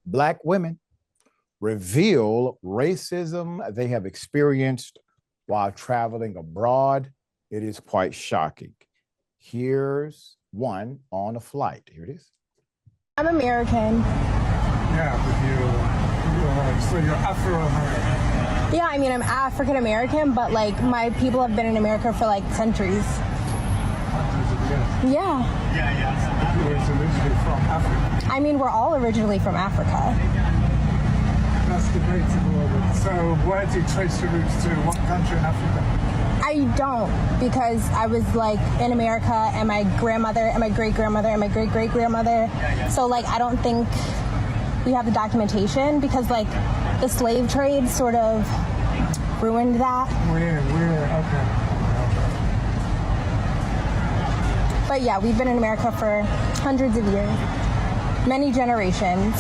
Black women reveal racism they have experienced while traveling abroad. It is quite shocking. Here's one on a flight. Here it is. I'm American. Yeah, but so you're Afro-American. Yeah, I mean, I'm African American, but like my people have been in America for like centuries. Hundreds of years. Yeah. You were originally from Africa. I mean, we're all originally from Africa. That's debatable. But so where do you trace your roots to? What country in Africa? I don't, because I was like in America, and my grandmother and my great-grandmother and my great-great-grandmother. So like, I don't think we have the documentation, because like the slave trade sort of ruined that. Weird, okay. But yeah, we've been in America for hundreds of years, many generations.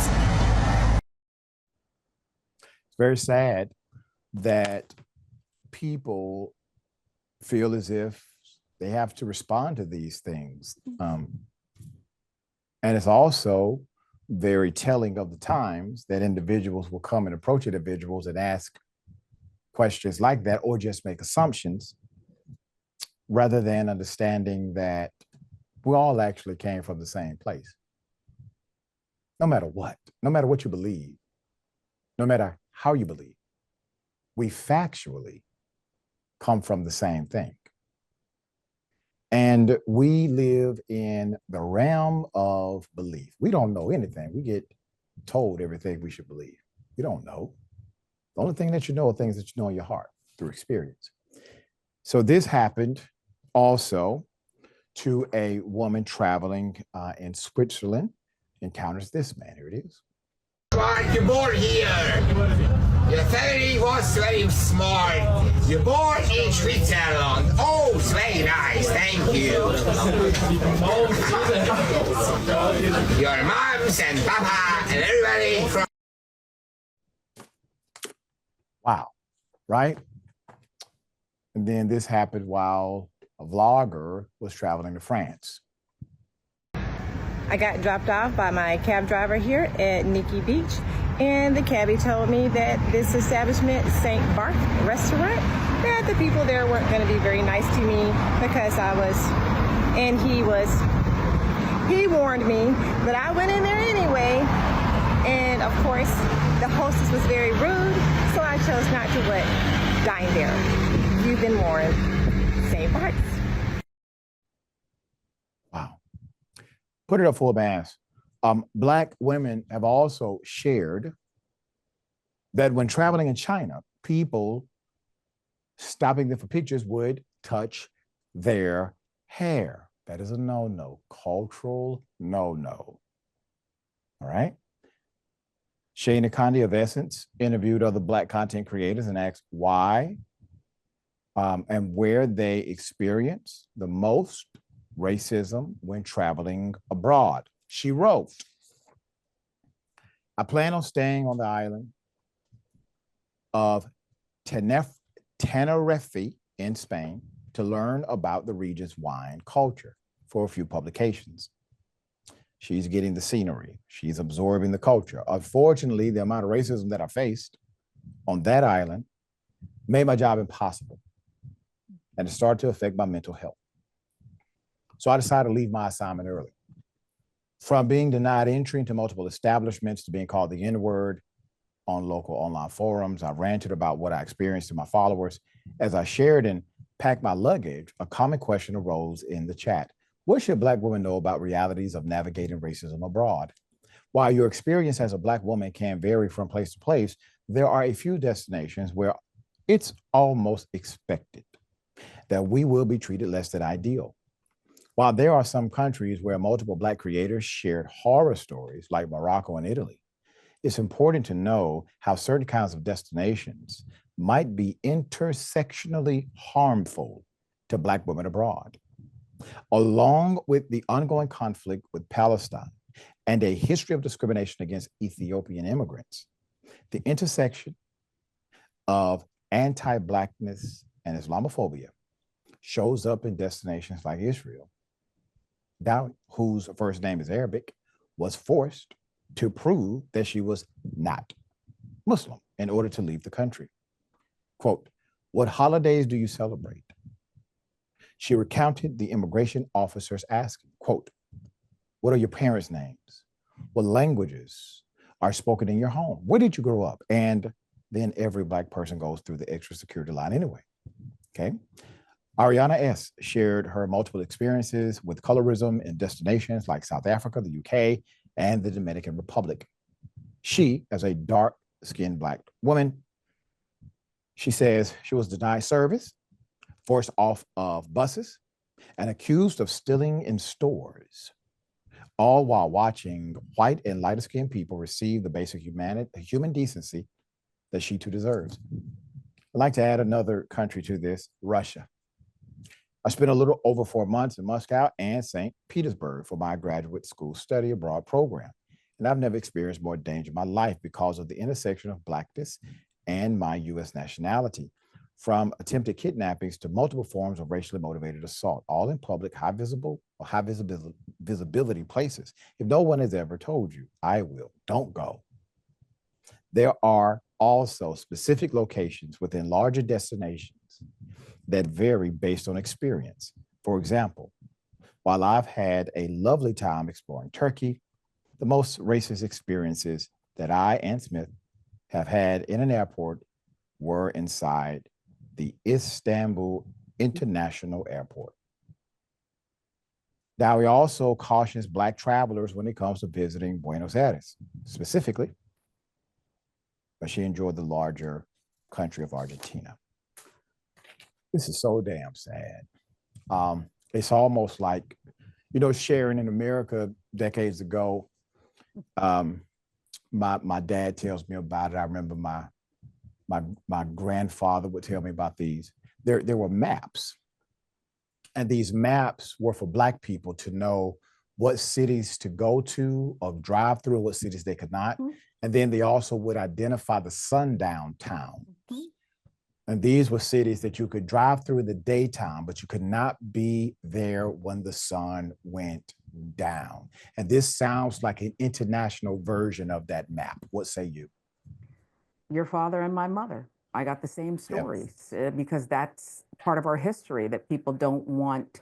It's very sad that people feel as if they have to respond to these things. And it's also very telling of the times that individuals will come and approach individuals and ask questions like that, or just make assumptions, rather than understanding that we all actually came from the same place. No matter what you believe, no matter how you believe, we factually come from the same thing. And we live in the realm of belief. We don't know anything. We get told everything we should believe. You don't know. The only thing that you know are things that you know in your heart through experience. So this happened also to a woman traveling in Switzerland, encounters this man. Here it is. Right, you're born here. Your family was very smart. You're born in Switzerland. Oh, it's very nice. Thank you. Your moms and papa and everybody from. Wow, right? And then this happened while a vlogger was traveling to France. I got dropped off by my cab driver here at Nikki Beach, and the cabbie told me that this establishment, St. Barth Restaurant, that the people there weren't going to be very nice to me because he warned me, but I went in there anyway, and of course the hostess was very rude, so I chose not to dine there. You've been warned. St. Barth. Wow. Put it up for a mass. Black women have also shared that when traveling in China, people stopping them for pictures would touch their hair. That is a no-no, cultural no-no. All right. Shane Akandi of Essence interviewed other Black content creators and asked why and where they experience the most racism when traveling abroad. She wrote, I plan on staying on the island of Tenerife in Spain to learn about the region's wine culture for a few publications. She's getting the scenery. She's absorbing the culture. Unfortunately, the amount of racism that I faced on that island made my job impossible, and it started to affect my mental health. So I decided to leave my assignment early. From being denied entry into multiple establishments to being called the N-word on local online forums, I ranted about what I experienced to my followers. As I shared and packed my luggage, a common question arose in the chat. What should Black women know about realities of navigating racism abroad? While your experience as a Black woman can vary from place to place, there are a few destinations where it's almost expected that we will be treated less than ideal. While there are some countries where multiple Black creators shared horror stories like Morocco and Italy, it's important to know how certain kinds of destinations might be intersectionally harmful to Black women abroad. Along with the ongoing conflict with Palestine and a history of discrimination against Ethiopian immigrants, the intersection of anti-Blackness and Islamophobia shows up in destinations like Israel. Dowd, whose first name is Arabic, was forced to prove that she was not Muslim in order to leave the country. Quote, "What holidays do you celebrate?" She recounted the immigration officers asking, quote, "What are your parents' names? What languages are spoken in your home? Where did you grow up?" And then every Black person goes through the extra security line anyway. Okay. Ariana S. shared her multiple experiences with colorism in destinations like South Africa, the UK, and the Dominican Republic. She, as a dark-skinned Black woman, she says she was denied service, forced off of buses, and accused of stealing in stores, all while watching white and lighter-skinned people receive the basic human decency that she too deserves. I'd like to add another country to this, Russia. I spent a little over 4 months in Moscow and St. Petersburg for my graduate school study abroad program. And I've never experienced more danger in my life because of the intersection of Blackness and my US nationality, from attempted kidnappings to multiple forms of racially motivated assault, all in public, high visibility places. If no one has ever told you, I will, don't go. There are also specific locations within larger destinations that vary based on experience. For example, while I've had a lovely time exploring Turkey, the most racist experiences that I and Smith have had in an airport were inside the Istanbul International Airport. Now, he also cautions Black travelers when it comes to visiting Buenos Aires, specifically, but she enjoyed the larger country of Argentina. This is so damn sad. It's almost like, Sharon, in America decades ago, my dad tells me about it. I remember my grandfather would tell me about these. There were maps, and these maps were for Black people to know what cities to go to or drive through, what cities they could not. Mm-hmm. And then they also would identify the sundown towns. Mm-hmm. And these were cities that you could drive through in the daytime, but you could not be there when the sun went down. And this sounds like an international version of that map. What say you? Your father and my mother. I got the same stories because that's part of our history that people don't want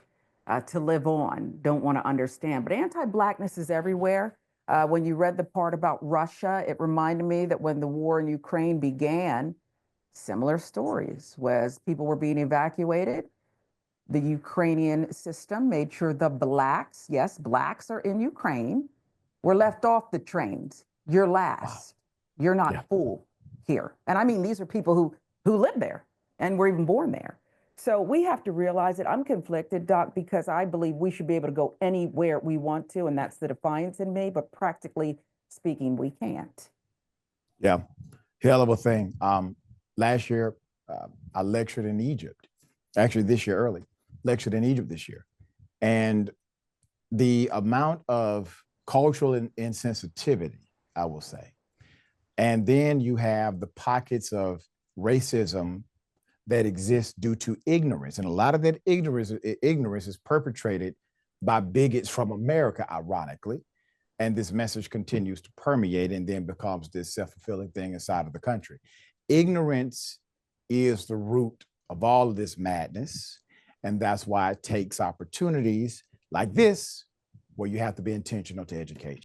to live on, don't want to understand. But anti-Blackness is everywhere. When you read the part about Russia, it reminded me that when the war in Ukraine began, similar stories, whereas people were being evacuated. The Ukrainian system made sure the Blacks, yes, Blacks are in Ukraine, were left off the trains. You're last. Wow. You're not full here. And I mean, these are people who live there and were even born there. So we have to realize that I'm conflicted, Doc, because I believe we should be able to go anywhere we want to, and that's the defiance in me, but practically speaking, we can't. Yeah, hell of a thing. Last year, I lectured in Egypt. Actually, this year early, lectured in Egypt this year. And the amount of cultural insensitivity, I will say. And then you have the pockets of racism that exist due to ignorance. And a lot of that ignorance is perpetrated by bigots from America, ironically. And this message continues to permeate and then becomes this self-fulfilling thing inside of the country. Ignorance is the root of all of this madness. And that's why it takes opportunities like this, where you have to be intentional to educate.